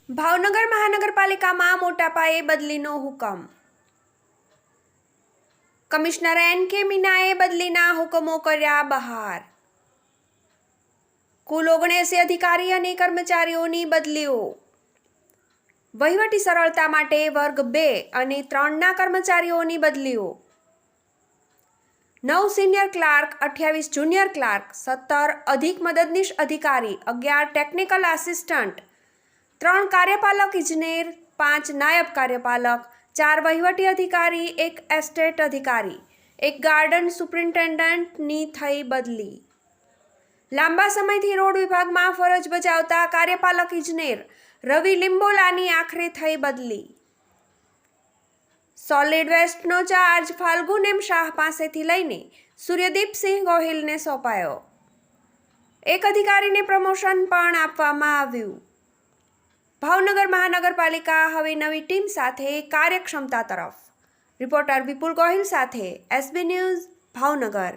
ભાવનગર મહાનગરપાલિકામાં મોટા પાયે બદલીનો હુકમ. કમિશનર એન.કે. મીનાએ બદલીના હુકમો કર્યા બહાર. કુલ 79 અધિકારી અને કર્મચારીઓની બદલીઓ. વહીવટી સરળતા માટે વર્ગ 2 અને 3ના કર્મચારીઓની બદલીઓ. 9 સિનિયર ક્લાર્ક, 28 જુનિયર ક્લાર્ક, 17 અધિક મદદનીશ અધિકારી, 11 ટેકનિકલ આસિસ્ટન્ટ, 3 કાર્યપાલક ઇજનેર, 5 નાયબ કાર્યપાલક, 4 વહીવટી અધિકારી, 1 એસ્ટેટ અધિકારી, 1 ગાર્ડન સુપ્રિન્ટેન્ડન્ટની થઈ બદલી. લાંબા સમયથી રોડ વિભાગમાં ફરજ બજાવતા કાર્યપાલક ઇજનેર રવિ લિંબોલાની આખરે થઈ બદલી. સોલિડ વેસ્ટનો ચાર્જ ફાલ્ગુન એમ શાહ પાસેથી લઈને સૂર્યદીપસિંહ ગોહિલને સોંપાયો. 1 અધિકારીને પ્રમોશન પણ આપવામાં આવ્યું. ભાવનગર મહાનગરપાલિકા હવે નવી ટીમ સાથે કાર્યક્ષમતા તરફ. રિપોર્ટર વિપુલ ગોહિલ સાથે એસબી ન્યૂઝ, ભાવનગર.